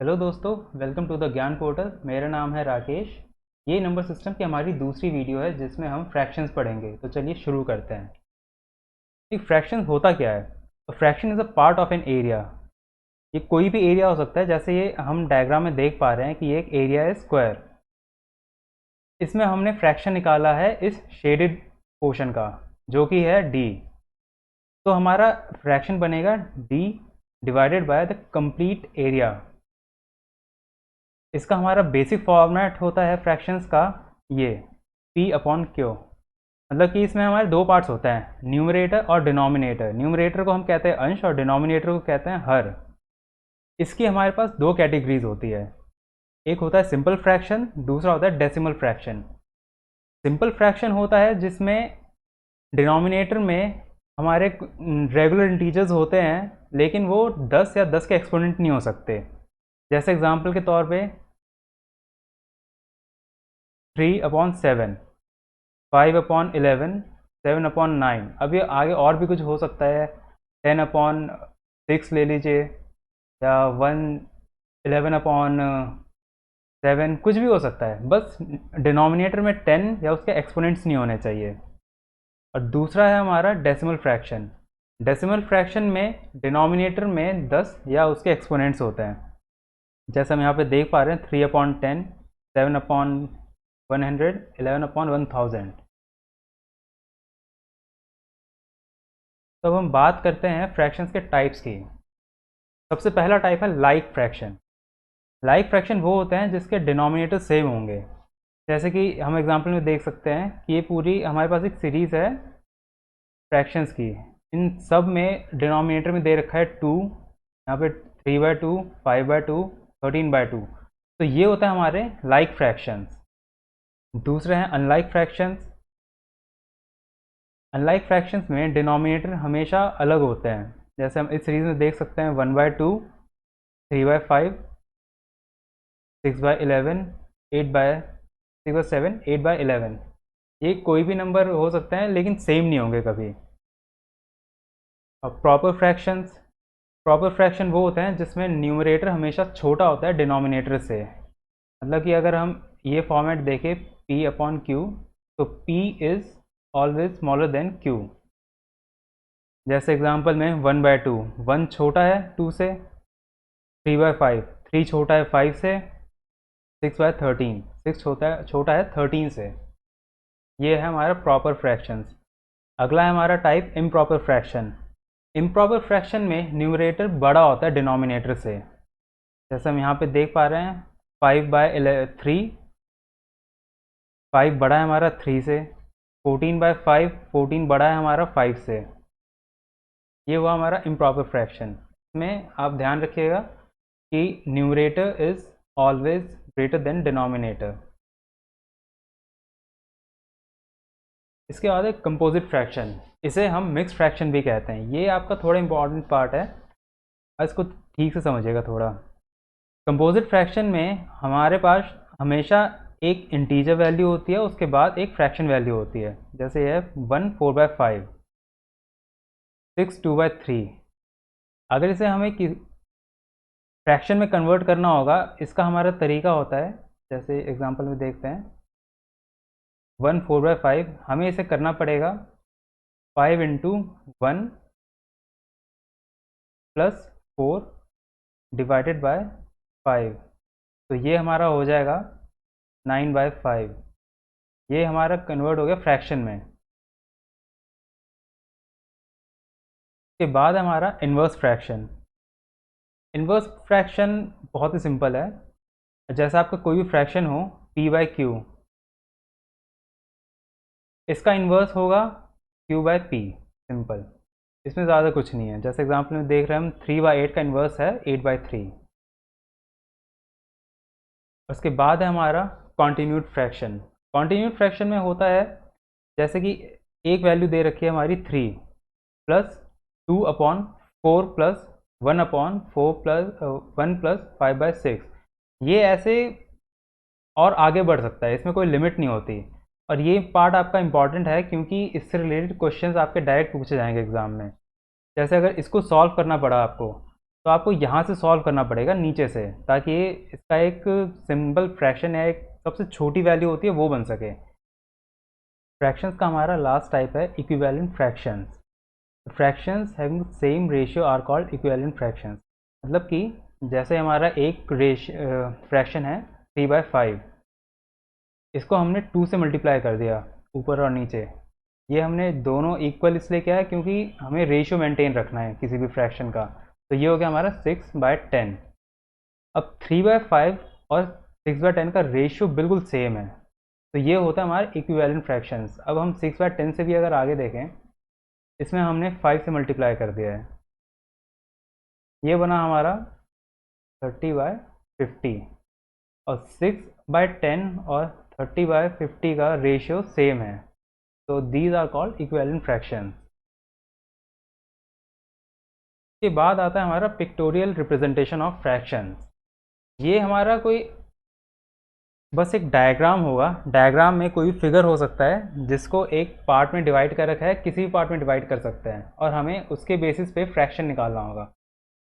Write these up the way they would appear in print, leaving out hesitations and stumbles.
Hello दोस्तों, welcome to the ज्ञान portal. मेरा नाम है राकेश। ये नंबर सिस्टम की हमारी दूसरी वीडियो है जिसमें हम फ्रैक्शंस पढ़ेंगे। तो चलिए शुरू करते हैं। एक फ्रैक्शन होता क्या है? तो fraction is a part of an area. ये कोई भी एरिया हो सकता है। जैसे ये हम डायग्राम में देख पा रहे हैं कि ये एक एरिया है स्क्वायर। इसमें हमने फ्रैक्शन निकाला है इस शेडेड पोर्शन का, जो कि है डी। तो हमारा फ्रैक्शन बनेगा D divided by the complete area. इसका हमारा बेसिक फॉर्मेट होता है फ्रैक्शंस का ये पी अपॉन क्यू। मतलब कि इसमें हमारे दो पार्ट्स होते हैं, न्यूमरेटर और डिनोमिनेटर। न्यूमरेटर को हम कहते हैं अंश और डिनोमिनेटर को कहते हैं हर। इसकी हमारे पास दो कैटेगरीज होती है। एक होता है सिंपल फ्रैक्शन, दूसरा होता है डेसिमल फ्रैक्शन। सिंपल फ्रैक्शन होता है जिसमें डिनोमिनेटर में हमारे रेगुलर इंटीजर्स होते हैं, लेकिन वो 10 या 10 के एक्सपोनेंट नहीं हो सकते। जैसे एग्जांपल के तौर पे 3/7, 5/11, 7/9। अब ये आगे और भी कुछ हो सकता है, 10/6 ले लीजिए, या 11/7, कुछ भी हो सकता है। बस डिनोमिनेटर में 10 या उसके एक्सपोनेंट्स नहीं होने चाहिए। और दूसरा है हमारा डेसिमल फ्रैक्शन। डेसिमल फ्रैक्शन में डिनोमिनेटर में 10 या उसके एक्सपोनेंट्स होते हैं। जैसे हम यहाँ पे देख पा रहे हैं 3/10, 7/100, 11/1000। तो अब हम बात करते हैं फ्रैक्शंस के टाइप्स की। सबसे पहला टाइप है लाइक फ्रैक्शन। लाइक फ्रैक्शन वो होते हैं जिसके डिनोमिनेटर सेम होंगे। जैसे कि हम एग्जांपल में देख सकते हैं कि ये पूरी हमारे पास एक सीरीज़ है फ्रैक्शंस की। इन सब में डिनोमिनेटर में दे रखा है 2, यहाँ पे 3/2, 5/2, 13/2। तो ये होता है हमारे लाइक फ्रैक्शंस। दूसरे हैं अनलाइक फ्रैक्शंस। अनलाइक फ्रैक्शंस में डिनोमिनेटर हमेशा अलग होते हैं। जैसे हम इस सीरीज़ में देख सकते हैं 1/2, 3/5, 6/11, 6/7, 8/11। ये कोई भी नंबर हो सकते हैं लेकिन सेम नहीं होंगे कभी। अब प्रॉपर फ्रैक्शन वो होते हैं जिसमें न्यूमरेटर हमेशा छोटा होता है डिनोमिनेटर से। मतलब कि अगर हम ये फॉर्मेट देखें p अपॉन क्यू, तो p is always smaller than q। जैसे एग्जांपल में 1/2, 1 छोटा है 2 से। 3/5, 3 छोटा है 5 से। 6/13, 6 छोटा है 13 से। ये है हमारा प्रॉपर फ्रैक्शंस। अगला है हमारा type improper fraction. Improper fraction में न्यूमरेटर बड़ा होता है डिनोमिनेटर से। जैसे हम यहाँ पे देख पा रहे हैं 5/3, 5 बड़ा है हमारा 3 से। 14/5, 14 बड़ा है हमारा 5 से। ये हुआ हमारा इम्प्रॉपर फ्रैक्शन। इसमें आप ध्यान रखिएगा कि numerator is always greater than denominator. इसके बाद है कंपोजिट फ्रैक्शन। इसे हम मिक्स फ्रैक्शन भी कहते हैं। ये आपका थोड़ा इंपॉर्टेंट पार्ट है, इसको ठीक से समझिएगा थोड़ा। कंपोजिट फ्रैक्शन में हमारे पास हमेशा एक इंटीजर वैल्यू होती है, उसके बाद एक फ्रैक्शन वैल्यू होती है। जैसे ये 1 4/5, 6 2/3। अगर इसे हमें फ्रैक्शन में कन्वर्ट करना होगा, इसका हमारा तरीका होता है। जैसे एग्जांपल में देखते हैं 1 4/5, हमें इसे करना पड़ेगा 5 इंटू 1 प्लस 4 डिवाइडेड बाय 5। तो ये हमारा हो जाएगा 9/5। ये हमारा कन्वर्ट हो गया फ्रैक्शन में। उसके बाद हमारा इन्वर्स फ्रैक्शन। इन्वर्स फ्रैक्शन बहुत ही सिंपल है। जैसा आपका कोई भी फ्रैक्शन हो p/q, इसका इन्वर्स होगा q/p। सिंपल, इसमें ज़्यादा कुछ नहीं है। जैसे एग्जांपल में देख रहे हैं हम 3/8 का इन्वर्स है 8/3। उसके बाद है हमारा कॉन्टिन्यूड फ्रैक्शन। कॉन्टिन्यूड फ्रैक्शन में होता है जैसे कि एक वैल्यू दे रखी है हमारी 3 प्लस 2/4 प्लस 1/4 प्लस 1 प्लस 5/6। ये ऐसे और आगे बढ़ सकता है, इसमें कोई लिमिट नहीं होती। और ये पार्ट आपका इंपॉर्टेंट है क्योंकि इससे रिलेटेड क्वेश्चंस आपके डायरेक्ट पूछे जाएंगे एग्जाम में। जैसे अगर इसको सॉल्व करना पड़ा आपको, तो आपको यहाँ से सॉल्व करना पड़ेगा नीचे से, ताकि ये इसका एक सिंपल फ्रैक्शन है, एक सबसे छोटी वैल्यू होती है वो बन सके। फ्रैक्शंस का हमारा लास्ट टाइप है equivalent fractions. Fractions having same ratio are called equivalent fractions. मतलब कि जैसे हमारा एक फ्रैक्शन है 3/5, इसको हमने 2 से मल्टीप्लाई कर दिया ऊपर और नीचे। ये हमने दोनों इक्वल इसलिए किया है क्योंकि हमें रेशियो मेंटेन रखना है किसी भी फ्रैक्शन का। तो ये हो गया हमारा 6/10। अब 3/5 और 6/10 का रेशियो बिल्कुल सेम है, तो ये होता है हमारा इक्विवेलेंट फ्रैक्शंस। अब हम 6/10 से भी अगर आगे देखें, इसमें हमने 5 से मल्टीप्लाई कर दिया है, ये बना हमारा 30/50। और 6/10 और 30/50 का रेशियो सेम है, तो these are called equivalent fractions. के बाद आता है हमारा पिक्टोरियल रिप्रेजेंटेशन ऑफ फ्रैक्शंस। ये हमारा कोई बस एक डायग्राम होगा। डायग्राम में कोई फिगर हो सकता है जिसको एक पार्ट में डिवाइड कर रखा है, किसी भी पार्ट में डिवाइड कर सकते हैं, और हमें उसके बेसिस पे फ्रैक्शन निकालना होगा।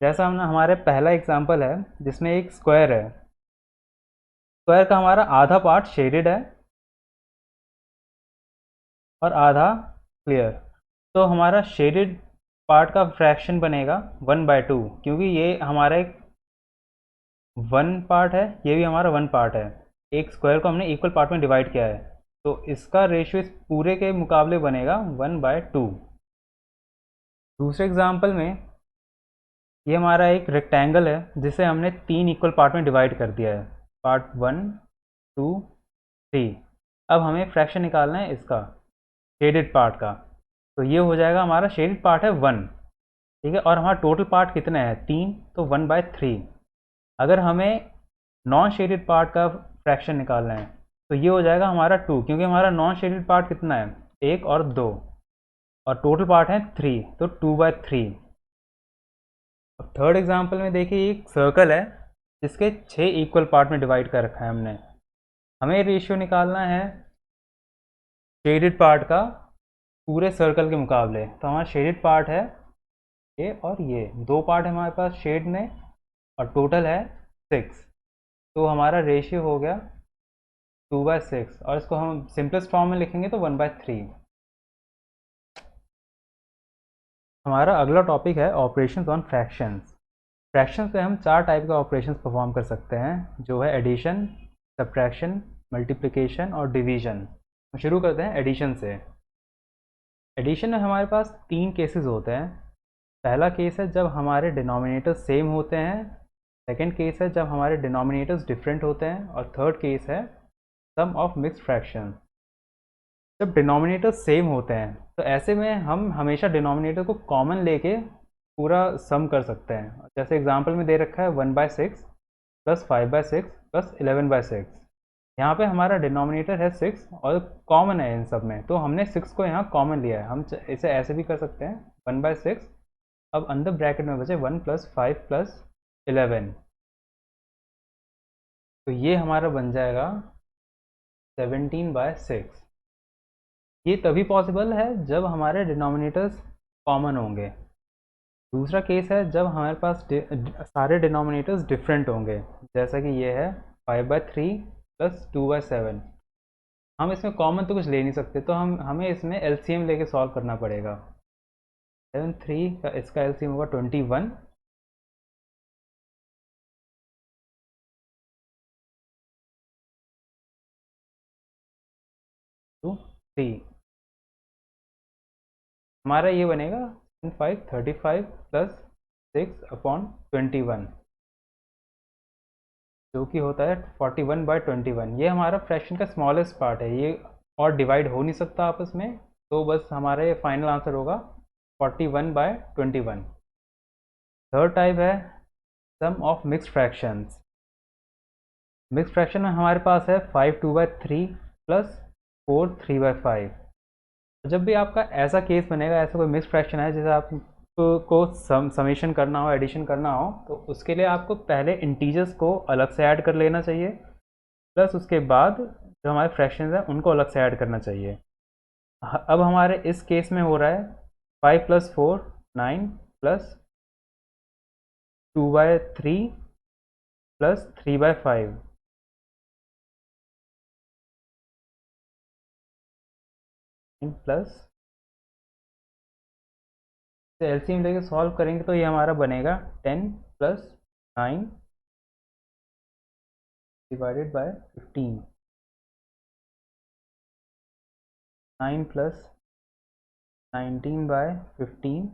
जैसा हमने हमारे पहला एग्जांपल है जिसमें एक स्क्वायर है, स्क्वायर का हमारा आधा पार्ट शेडेड है और आधा क्लियर। तो हमारा शेडेड पार्ट का फ्रैक्शन बनेगा 1/2, क्योंकि ये हमारा एक 1 पार्ट है, ये भी हमारा 1 पार्ट है। एक स्क्वायर को हमने इक्वल पार्ट में डिवाइड किया है, तो इसका रेशियो इस पूरे के मुकाबले बनेगा 1/2। दूसरे एग्जाम्पल में ये हमारा एक रेक्टेंगल है जिसे हमने 3 इक्वल पार्ट में डिवाइड कर दिया है, पार्ट 1, 2, 3। अब हमें फ्रैक्शन निकालना है इसका शेडेड पार्ट का, तो ये हो जाएगा हमारा शेडेड पार्ट है 1, ठीक है, और हमारा टोटल पार्ट कितना है 3, तो 1/3। अगर हमें नॉन शेडेड पार्ट का फ्रैक्शन निकालना है तो ये हो जाएगा हमारा 2, क्योंकि हमारा नॉन शेडेड पार्ट कितना है 1 और 2, और टोटल पार्ट है 3, तो 2/3। अब थर्ड एग्जांपल में देखिए एक सर्कल है जिसके 6 इक्वल पार्ट में डिवाइड कर रखा है हमने। हमें रेशियो निकालना है शेडेड पार्ट का पूरे सर्कल के मुकाबले। तो हमारा शेडेड पार्ट है ये, और ये 2 पार्ट है हमारे पास शेड में, और टोटल है 6, तो हमारा रेशियो हो गया 2/6, और इसको हम सिंपलेस्ट फॉर्म में लिखेंगे तो 1/3। हमारा अगला टॉपिक है ऑपरेशंस ऑन फ्रैक्शंस। फ्रैक्शंस पे हम 4 टाइप के ऑपरेशंस परफॉर्म कर सकते हैं, जो है एडिशन, सब्ट्रैक्शन, मल्टीप्लिकेशन और डिवीजन। शुरू करते हैं एडिशन से। एडिशन में हमारे पास 3 केसेस होते हैं। पहला केस है जब हमारे डिनोमिनेटर्स सेम होते हैं, सेकेंड केस है जब हमारे डिनोमिनेटर्स डिफरेंट होते हैं, और थर्ड केस है सम ऑफ मिक्स्ड फ्रैक्शन। जब डिनोमिनेटर सेम होते हैं तो ऐसे में हम हमेशा डिनोमिनेटर को कॉमन लेके पूरा सम कर सकते हैं। जैसे एग्जांपल में दे रखा है 1/6 प्लस 5/6 प्लस 11/6। यहाँ पे हमारा डिनोमिनेटर है 6 और कॉमन है इन सब में, तो हमने 6 को यहाँ कॉमन लिया है। हम इसे ऐसे भी कर सकते हैं 1/6, अब अंदर ब्रैकेट में बचे 1 + 5 + 11, तो ये हमारा बन जाएगा 17/6। ये तभी पॉसिबल है जब हमारे डिनोमिनेटर्स कॉमन होंगे। दूसरा केस है जब हमारे पास सारे डिनोमिनेटर्स डिफरेंट होंगे, जैसा कि ये है 5/3 + 2/7। हम इसमें कॉमन तो कुछ ले नहीं सकते, तो हमें इसमें एलसीएम लेके सॉल्व करना पड़ेगा। 7/3 का इसका एलसीएम होगा 21, टू 3। हमारा ये बनेगा 5/35 + 6/21, जो कि होता है 41/21। ये हमारा फ्रैक्शन का स्मॉलेस्ट पार्ट है, ये और डिवाइड हो नहीं सकता आपस में, तो बस हमारा ये फाइनल आंसर होगा 41/21। थर्ड टाइप है sum of mixed fractions. Mixed fraction में हमारे पास है 5 2/3 प्लस 4 3/5। जब भी आपका ऐसा केस बनेगा, ऐसा कोई मिक्स्ड फ्रैक्शन है जैसे आप को समेशन करना हो, एडिशन करना हो, तो उसके लिए आपको पहले इंटीजर्स को अलग से ऐड कर लेना चाहिए, प्लस उसके बाद जो हमारे फ्रैक्शंस हैं उनको अलग से ऐड करना चाहिए। अब हमारे इस केस में हो रहा है 5 + 4 9 प्लस 2/3 प्लस 3/5 प्लस एलसीएम लेके सॉल्व करेंगे तो ये हमारा बनेगा 10 प्लस 9 डिवाइडेड बाय 15, 9 प्लस 19/15।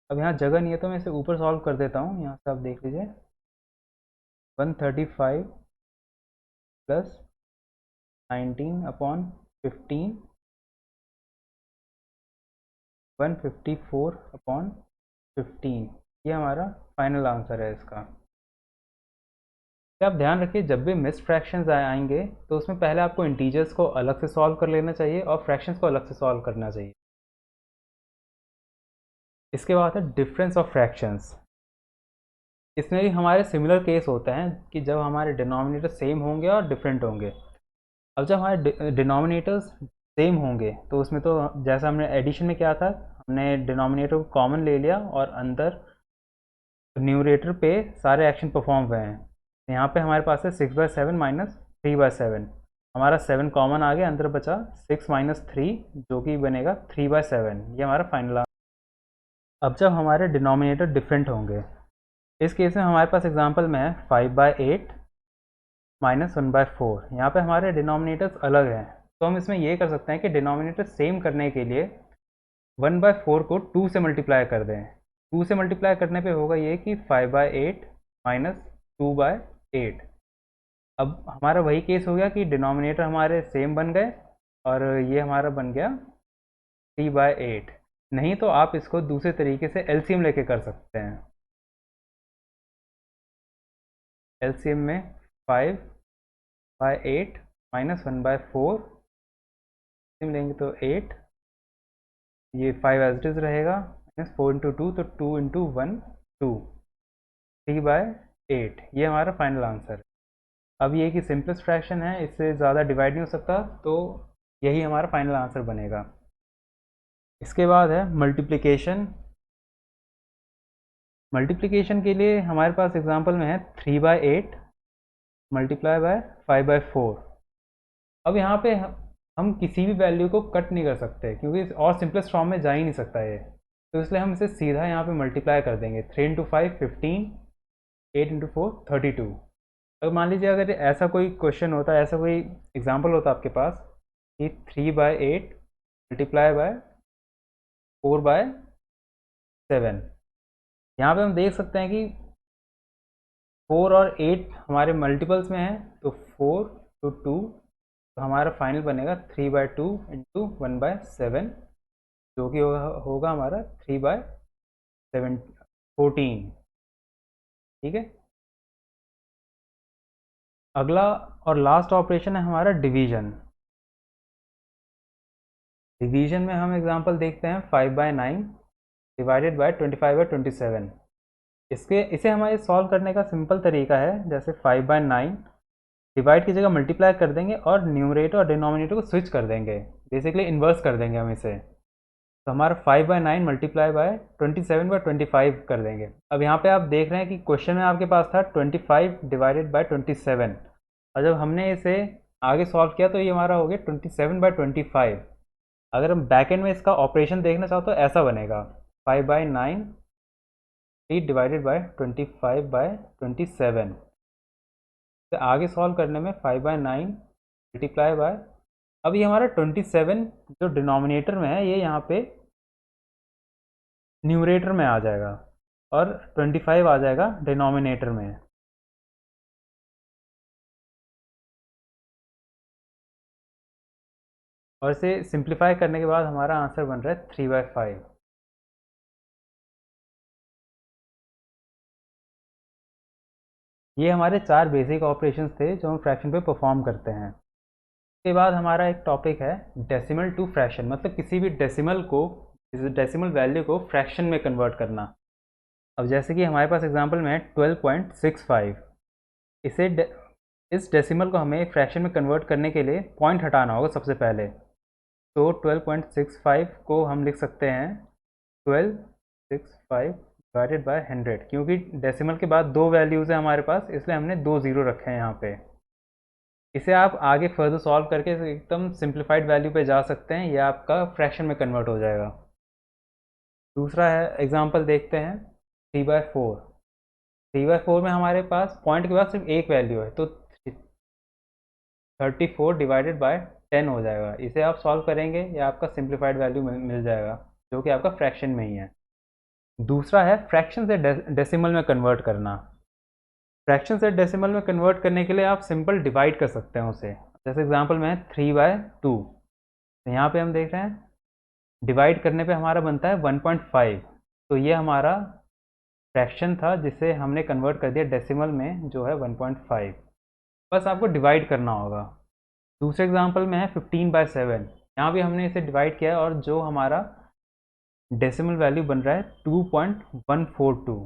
अब यहाँ जगह नहीं है तो मैं इसे ऊपर सॉल्व कर देता हूँ, यहाँ से आप देख लीजिए। 135 प्लस 19/15 154/15, ये हमारा फाइनल आंसर है इसका। क्या आप ध्यान रखिए, जब भी मिक्स्ड फ्रैक्शंस आएंगे तो उसमें पहले आपको इंटीजर्स को अलग से सॉल्व कर लेना चाहिए और फ्रैक्शंस को अलग से सॉल्व करना चाहिए। इसके बाद है डिफरेंस ऑफ फ्रैक्शंस। इसमें भी हमारे सिमिलर केस होते हैं कि जब हमारे डिनोमिनेटर सेम होंगे और डिफरेंट होंगे। अब जब हमारे डिनोमिनेटर्स सेम होंगे तो उसमें तो जैसा हमने एडिशन में किया था, हमने डिनोमिनेटर को कॉमन ले लिया और अंदर न्यूमरेटर पे सारे एक्शन परफॉर्म हुए हैं। यहाँ पे हमारे पास है 6/7 माइनस 3/7, हमारा 7 कॉमन आ गया, अंदर बचा 6 माइनस 3 जो कि बनेगा 3/7, ये हमारा फाइनल आंसर। अब जब हमारे डिनोमिनेटर डिफरेंट होंगे, इस केस में हमारे पास एग्जांपल में है 5/8 माइनस 1/4, यहाँ पे हमारे डिनोमिनेटर्स अलग हैं, तो हम इसमें ये कर सकते हैं कि डिनोमिनेटर सेम करने के लिए 1/4 को 2 से मल्टीप्लाई कर दें। 2 से मल्टीप्लाई करने पे होगा ये कि 5/8 माइनस 2/8। अब हमारा वही केस हो गया कि डिनोमिनेटर हमारे सेम बन गए और ये हमारा बन गया 3/8। नहीं तो आप इसको दूसरे तरीके से एलसीएम लेके कर सकते हैं। एलसीएम में 5/8 माइनस 1/4 लेंगे तो 8, ये 5 एज इट इज रहेगा, माइनस 4 इंटू 2 तो 2 इंटू 1 2, 3/8, ये हमारा फाइनल आंसर है। अब ये कि सिंपलेस्ट फ्रैक्शन है, इससे ज़्यादा डिवाइड नहीं हो सकता, तो यही हमारा फाइनल आंसर बनेगा। इसके बाद है मल्टीप्लिकेशन। मल्टीप्लिकेशन के लिए हमारे पास एग्जांपल में है 3/8 मल्टीप्लाई बाय 5/4। अब यहाँ पे हम किसी भी वैल्यू को कट नहीं कर सकते क्योंकि और सिंपलेस्ट फॉर्म में जा ही नहीं सकता ये, तो इसलिए हम इसे सीधा यहाँ पे मल्टीप्लाई कर देंगे। 3 इंटू 5 15, 8 इंटू 4 32। अब मान लीजिए अगर ऐसा कोई क्वेश्चन होता, ऐसा कोई एग्जांपल होता आपके पास कि 3/8 मल्टीप्लाई बाय 4/7, यहाँ पे हम देख सकते हैं कि 4 और 8 हमारे मल्टीपल्स में हैं, तो 4 to 2, तो हमारा फाइनल बनेगा 3/2 इंटू 1/7 जो कि होगा हमारा 3/14। ठीक है। अगला और लास्ट ऑपरेशन है हमारा डिवीजन। डिवीजन में हम एग्जांपल देखते हैं 5/9 डिवाइडेड बाय 25/27। इसे हमारे सॉल्व करने का सिंपल तरीका है, जैसे 5/9 डिवाइड की जगह मल्टीप्लाई कर देंगे और न्यूमरेटर और डिनोमिनेटर को स्विच कर देंगे, बेसिकली इन्वर्स कर देंगे हम इसे। तो हमारा 5/9 मल्टीप्लाई बाय 27/25 कर देंगे। अब यहाँ पे आप देख रहे हैं कि क्वेश्चन में आपके पास था 25 डिवाइडेड बाय 27, और जब हमने इसे आगे सॉल्व किया तो ये हमारा हो गया 27/25। अगर हम बैक एंड में इसका ऑपरेशन देखना चाहो तो ऐसा बनेगा 5/9 डिवाइडेड बाय 25/27। तो आगे सॉल्व करने में 5/9 मल्टीप्लाई बाय, अब ये हमारा 27 जो डिनोमिनेटर में है ये यहाँ पे न्यूमरेटर में आ जाएगा और 25 आ जाएगा डिनोमिनेटर में। और इसे सिंप्लीफाई करने के बाद हमारा आंसर बन रहा है 3/5। ये हमारे 4 बेसिक ऑपरेशंस थे जो हम फ्रैक्शन पे परफॉर्म करते हैं। उसके बाद हमारा एक टॉपिक है डेसिमल टू फ्रैक्शन, मतलब किसी भी डेसिमल वैल्यू को फ्रैक्शन में कन्वर्ट करना। अब जैसे कि हमारे पास एग्जांपल में है 12.65, इस डेसिमल को हमें फ्रैक्शन में कन्वर्ट करने के लिए पॉइंट हटाना होगा सबसे पहले। तो 12.65 को हम लिख सकते हैं 1265 डिवाइडेड बाय 100, क्योंकि डेसिमल के बाद दो वैल्यूज़ हैं हमारे पास, इसलिए हमने दो ज़ीरो रखे हैं यहाँ पे। इसे आप आगे फर्दर सॉल्व करके एकदम सिंप्लीफाइड वैल्यू पे जा सकते हैं, या आपका फ्रैक्शन में कन्वर्ट हो जाएगा। दूसरा है एग्जांपल देखते हैं, 3/4। 3/4 में हमारे पास पॉइंट के बाद सिर्फ एक वैल्यू है, तो 34 डिवाइडेड बाय 10 हो जाएगा। इसे आप सॉल्व करेंगे या आपका सिंप्लीफाइड वैल्यू मिल जाएगा, जो कि आपका फ्रैक्शन में ही है। दूसरा है फ्रैक्शन से डेसिमल में कन्वर्ट करना। फ्रैक्शन से डेसिमल में कन्वर्ट करने के लिए आप सिंपल डिवाइड कर सकते हैं उसे। जैसे एग्जांपल में 3/2, तो यहाँ पे हम देख रहे हैं डिवाइड करने पे हमारा बनता है 1.5, तो ये हमारा फ्रैक्शन था जिसे हमने कन्वर्ट कर दिया डेसिमल में, जो है 1.5। बस आपको डिवाइड करना होगा। दूसरे एग्जांपल में है 15/7, यहाँ भी हमने इसे डिवाइड किया है और जो हमारा डेसिमल वैल्यू बन रहा है 2.142।